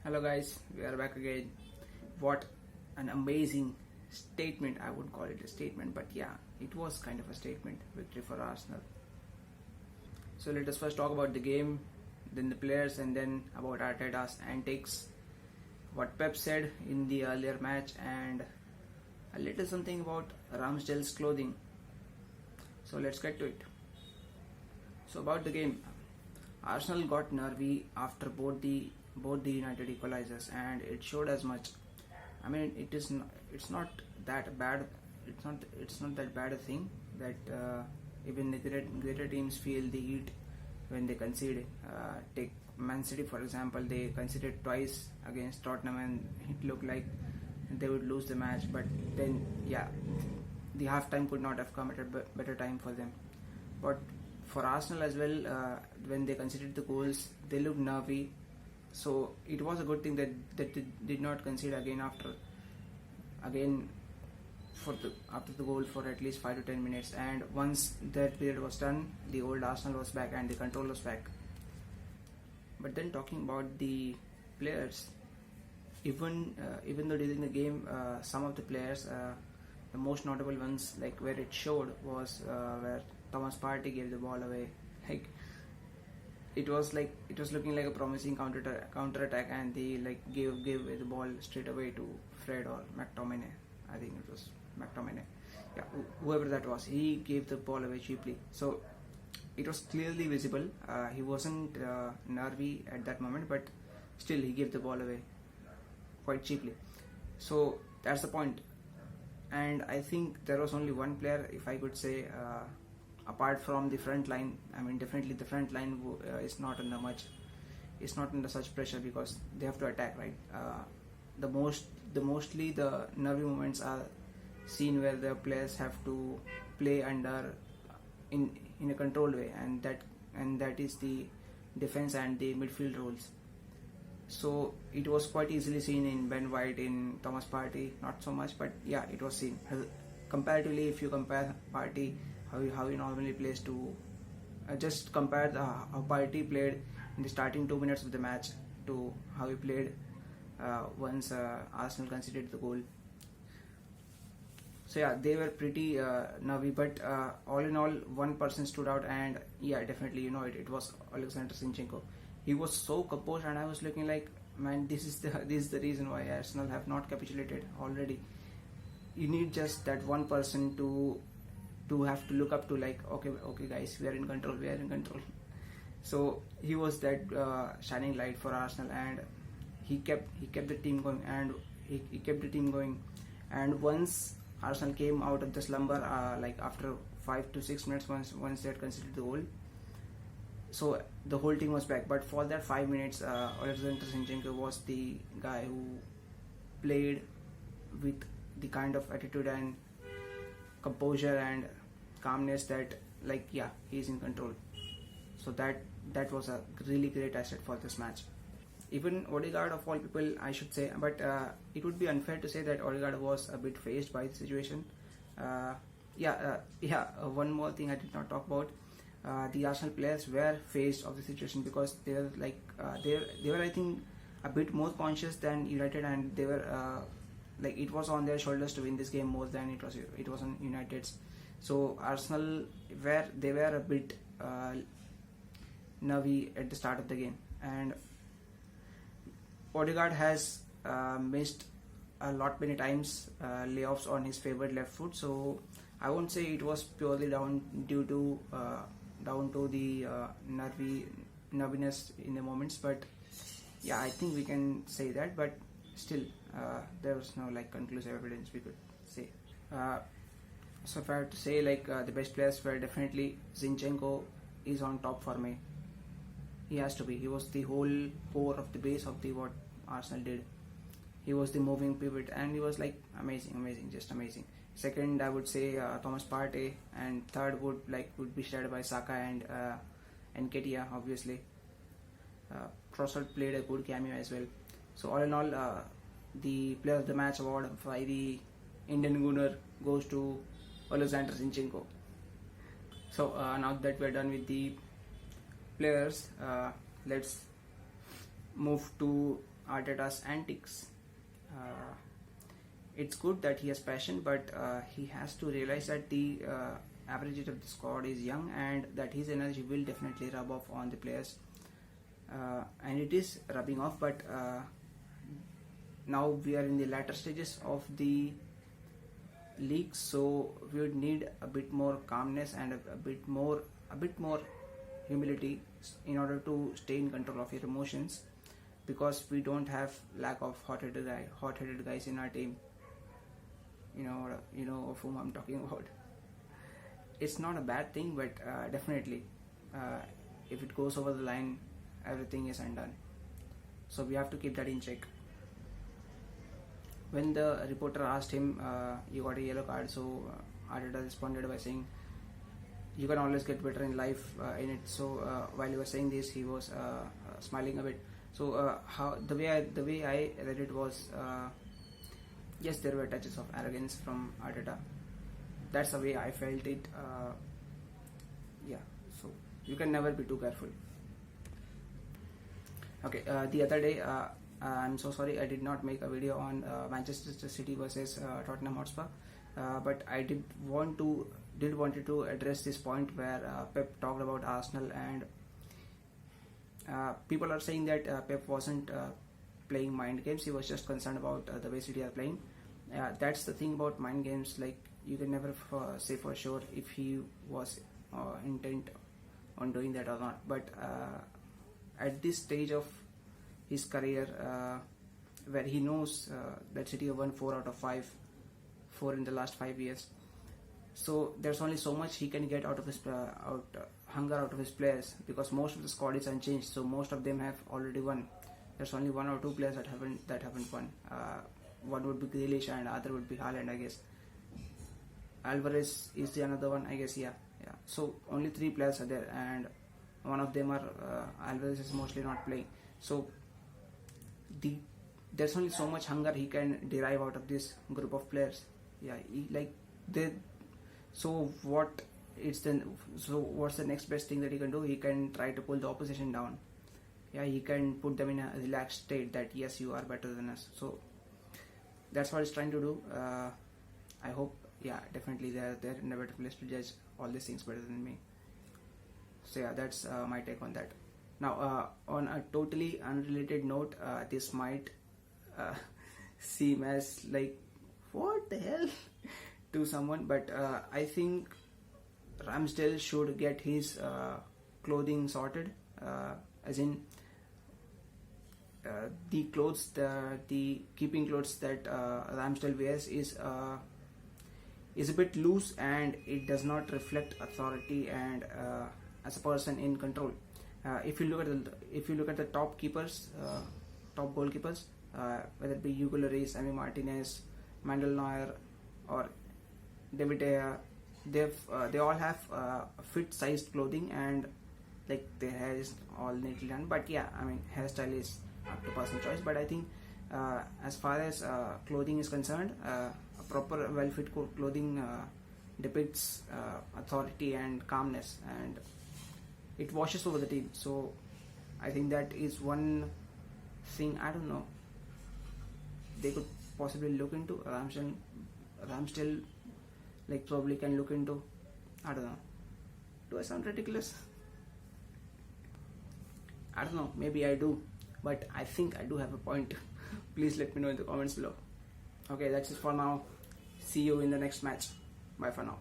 Hello guys, we are back again. What an amazing statement. I wouldn't call it a statement, but yeah, it was kind of a statement. Victory for Arsenal. So let us first talk about the game, then the players, and then about Arteta's antics, what Pep said in the earlier match, and a little something about Ramsdale's clothing. So let's get to it. So about the game, Arsenal got nervy after both the United equalizers, and it showed as much. I mean, it's not that bad. It's not that bad a thing that even the greater teams feel the heat when they concede. Take Man City for example. They conceded twice against Tottenham, and it looked like they would lose the match. But then, yeah, the halftime could not have come at a better time for them. But for Arsenal as well, when they conceded the goals, they looked nervy. So it was a good thing that they did not concede again after the goal for at least 5 to 10 minutes. And once that period was done, the old Arsenal was back and the control was back. But then talking about the players, even though during the game, some of the players, the most notable ones, like where it showed was where Thomas Partey gave the ball away. Like it was looking like a promising counter attack, and they gave away the ball straight away to Fred or McTominay. I think it was McTominay. Yeah, whoever that was, he gave the ball away cheaply. So it was clearly visible. He wasn't nervy at that moment, but still he gave the ball away quite cheaply. So that's the point. And I think there was only one player, if I could say, apart from the front line. I mean, definitely the front line is not under such pressure because they have to attack, right? Mostly the nervy moments are seen where the players have to play under in a controlled way, and that is the defense and the midfield roles. So it was quite easily seen in Ben White, in Thomas Partey, not so much, but yeah, it was seen. Comparatively, if you compare Partey, how he normally plays, to just compare how Partey played in the starting 2 minutes of the match to how he played once Arsenal conceded the goal. So yeah, they were pretty nervy, but all in all, one person stood out, and yeah, definitely, it was Alexander Zinchenko. He was so composed, and I was looking like, man, this is the reason why Arsenal have not capitulated already. You need just that one person to have to look up to, like, okay guys, we are in control. So he was that shining light for Arsenal, and he kept the team going, and he kept the team going. And once Arsenal came out of the slumber, like after 5 to 6 minutes, once they had conceded the goal, so the whole team was back. But for that 5 minutes, Alexander Zinchenko was the guy who played with the kind of attitude and composure and calmness that, like, yeah, he's in control. So that was a really great asset for this match. Even Odegaard, of all people, I should say, but it would be unfair to say that Odegaard was a bit phased by the situation. One more thing I did not talk about. The Arsenal players were phased of the situation because they were they were I think a bit more conscious than United, and they were it was on their shoulders to win this game more than it was on United's. So Arsenal were a bit nervy at the start of the game, and Odegaard has missed a lot many times layoffs on his favored left foot. So I won't say it was purely down to the nerviness in the moments, but yeah, I think we can say that. But still, there was no conclusive evidence we could say. So if I have to say, the best players were definitely Zinchenko is on top for me. He has to be. He was the whole core of the base of what Arsenal did. He was the moving pivot, and he was amazing, just amazing. Second, I would say Thomas Partey, and third would be shared by Saka and Nketiah, obviously. Trossard played a good cameo as well. So all in all, the Player of the Match award by the Indian Gooner goes to Alexander Zinchenko. So now that we're done with the players, let's move to Arteta's antics. It's good that he has passion, but he has to realize that the average age of the squad is young, and that his energy will definitely rub off on the players. And it is rubbing off, but now we are in the latter stages of the league, so we would need a bit more calmness and a bit more humility in order to stay in control of your emotions, because we don't have lack of hot-headed guys in our team. You know of whom I'm talking about. It's not a bad thing, but definitely if it goes over the line, everything is undone. So we have to keep that in check. When the reporter asked him, you got a yellow card, so Arteta responded by saying, you can always get better in life in it. So while he was saying this, he was smiling a bit. So the way I read it was, yes, there were touches of arrogance from Arteta. That's the way I felt it. Yeah, so you can never be too careful. Okay, the other day, I'm so sorry I did not make a video on Manchester City versus Tottenham Hotspur, but I did wanted to address this point where Pep talked about Arsenal, and people are saying that Pep wasn't playing mind games. He was just concerned about the way City are playing. That's the thing about mind games. Like, you can never say for sure if he was intent on doing that or not. But at this stage of his career, where he knows that City have won 4 out of 5 in the last 5 years, so there's only so much he can get out of his hunger out of his players, because most of the squad is unchanged. So most of them have already won. There's only 1 or 2 players that haven't won. One would be Grealish and other would be Haaland, I guess. Alvarez is the another one, I guess. Yeah. So only 3 players are there, and one of them are Alvarez is mostly not playing. So there's only so much hunger he can derive out of this group of players. Yeah, so what's the next best thing that he can do? He can try to pull the opposition down. Yeah, he can put them in a relaxed state that yes, you are better than us. So that's what he's trying to do. I hope, yeah, definitely they're in a better place to judge all these things better than me. So yeah, that's my take on that. Now, on a totally unrelated note, this might seem as like, what the hell to someone, but I think Ramsdale should get his clothing sorted, as in the clothes, the keeping clothes that Ramsdale wears is a bit loose, and it does not reflect authority and as a person in control. If you look at the top keepers, top goalkeepers, whether it be Hugo Lloris, Emi Martinez, Manuel Neuer, or David De Gea, they all have fit-sized clothing, and like their hair is all neatly done. But yeah, I mean, hairstyle is up to personal choice. But I think as far as clothing is concerned, a proper well-fit clothing depicts authority and calmness, and it washes over the team. So I think that is one thing, I don't know, they could possibly look into. Ramsdale like probably can look into. I don't know. Do I sound ridiculous? I don't know, maybe I do, but I think I do have a point. Please let me know in the comments below. Okay, that's it for now. See you in the next match. Bye for now.